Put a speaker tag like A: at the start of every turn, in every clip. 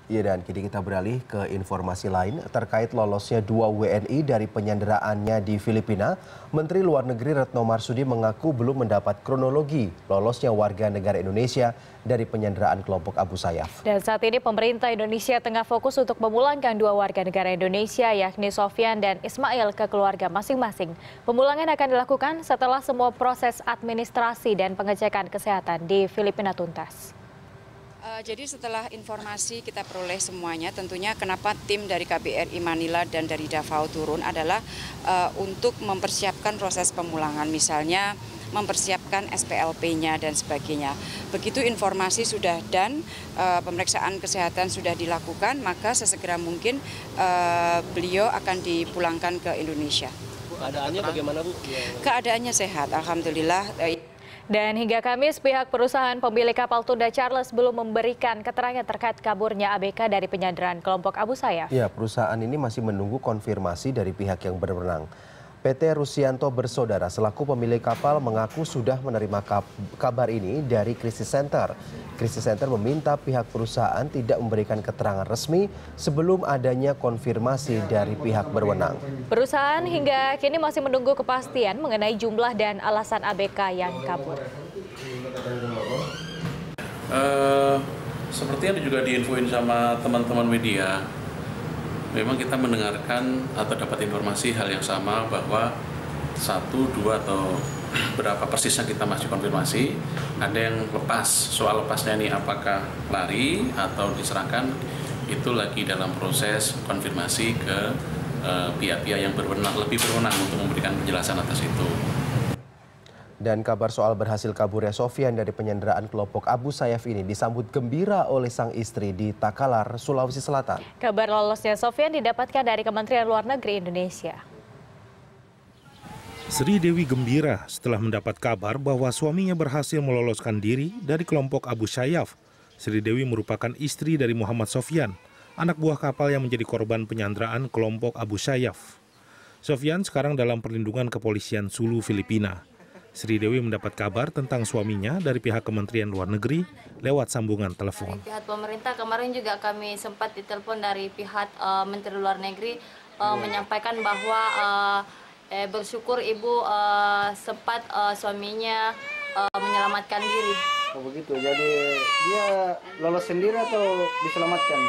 A: Ya, dan kini kita beralih ke informasi lain terkait lolosnya 2 WNI dari penyanderaannya di Filipina. Menteri Luar Negeri Retno Marsudi mengaku belum mendapat kronologi lolosnya warga negara Indonesia dari penyanderaan kelompok Abu Sayyaf.
B: Dan saat ini pemerintah Indonesia tengah fokus untuk memulangkan 2 warga negara Indonesia yakni Sofyan dan Ismail ke keluarga masing-masing. Pemulangan akan dilakukan setelah semua proses administrasi dan pengecekan kesehatan di Filipina tuntas.
C: Jadi setelah informasi kita peroleh semuanya, tentunya kenapa tim dari KBRI Manila dan dari Davao turun adalah untuk mempersiapkan proses pemulangan, misalnya mempersiapkan SPLP-nya dan sebagainya. Begitu informasi sudah dan pemeriksaan kesehatan sudah dilakukan, maka sesegera mungkin beliau akan dipulangkan ke Indonesia.
D: Keadaannya bagaimana, Bu?
C: Keadaannya sehat, alhamdulillah.
B: Dan hingga Kamis, pihak perusahaan pemilik kapal tunda Charles belum memberikan keterangan terkait kaburnya ABK dari penyanderaan kelompok Abu Sayyaf.
A: Ya, perusahaan ini masih menunggu konfirmasi dari pihak yang berwenang. PT Rusianto Bersaudara selaku pemilik kapal mengaku sudah menerima kabar ini dari Crisis Center. Crisis Center meminta pihak perusahaan tidak memberikan keterangan resmi sebelum adanya konfirmasi dari pihak berwenang.
B: Perusahaan hingga kini masih menunggu kepastian mengenai jumlah dan alasan ABK yang kabur.
E: Seperti yang juga diinfoin sama teman-teman media, memang kita mendengarkan atau dapat informasi hal yang sama bahwa 1, 2 atau berapa persisnya kita masih konfirmasi. Ada yang lepas, soal lepasnya ini apakah lari atau diserahkan, itu lagi dalam proses konfirmasi ke pihak-pihak yang lebih berwenang untuk memberikan penjelasan atas itu.
A: Dan kabar soal berhasil kaburnya Sofyan dari penyanderaan kelompok Abu Sayyaf ini disambut gembira oleh sang istri di Takalar, Sulawesi Selatan.
B: Kabar lolosnya Sofyan didapatkan dari Kementerian Luar Negeri Indonesia.
F: Sri Dewi gembira setelah mendapat kabar bahwa suaminya berhasil meloloskan diri dari kelompok Abu Sayyaf. Sri Dewi merupakan istri dari Muhammad Sofyan, anak buah kapal yang menjadi korban penyanderaan kelompok Abu Sayyaf. Sofyan sekarang dalam perlindungan kepolisian Sulu, Filipina. Sri Dewi mendapat kabar tentang suaminya dari pihak Kementerian Luar Negeri lewat sambungan telepon.
G: Dari pihak pemerintah kemarin juga kami sempat ditelepon dari pihak Menteri Luar Negeri menyampaikan bahwa bersyukur ibu sempat suaminya menyelamatkan diri.
D: Oh begitu, jadi dia lolos sendiri atau diselamatkan?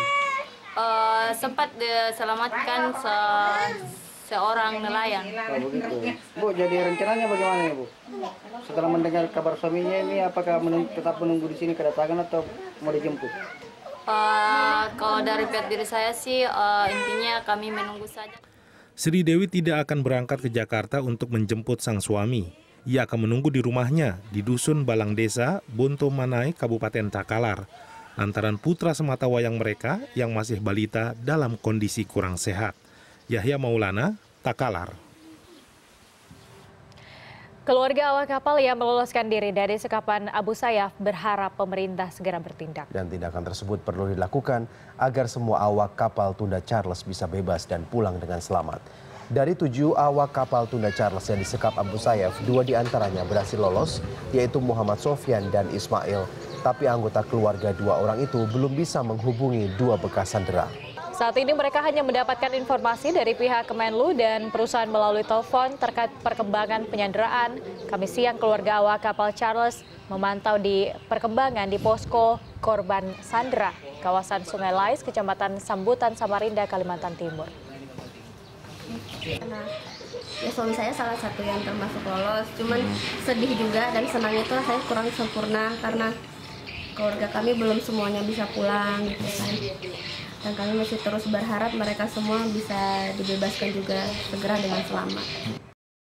G: Sempat diselamatkan seorang nelayan.
D: Oh begitu. Bu, jadi rencananya bagaimana ya, Bu? Setelah mendengar kabar suaminya ini, apakah tetap menunggu di sini kedatangan atau mau dijemput?
G: Kalau dari pihak diri saya sih intinya kami menunggu saja.
F: Sri Dewi tidak akan berangkat ke Jakarta untuk menjemput sang suami. Ia akan menunggu di rumahnya di Dusun Balang Desa, Bonto Manai, Kabupaten Takalar. Lantaran putra sematawayang mereka yang masih balita dalam kondisi kurang sehat. Yahya Maulana, Takalar.
B: Keluarga awak kapal yang meloloskan diri dari sekapan Abu Sayyaf berharap pemerintah segera bertindak.
A: Dan tindakan tersebut perlu dilakukan agar semua awak kapal tunda Charles bisa bebas dan pulang dengan selamat. Dari 7 awak kapal tunda Charles yang disekap Abu Sayyaf, 2 diantaranya berhasil lolos, yaitu Muhammad Sofyan dan Ismail. Tapi anggota keluarga 2 orang itu belum bisa menghubungi 2 bekas sandera.
B: Saat ini mereka hanya mendapatkan informasi dari pihak Kemenlu dan perusahaan melalui telepon terkait perkembangan penyanderaan. Kamis siang keluarga awak kapal Charles memantau di perkembangan di posko korban sandera, kawasan Sungai Lais, Kecamatan Sambutan, Samarinda, Kalimantan Timur.
H: Ya, suami saya salah satu yang termasuk lolos, cuman sedih juga dan senang itu saya kurang sempurna karena keluarga kami belum semuanya bisa pulang gitu kan. Dan kami masih terus berharap mereka semua bisa dibebaskan juga segera dengan selamat.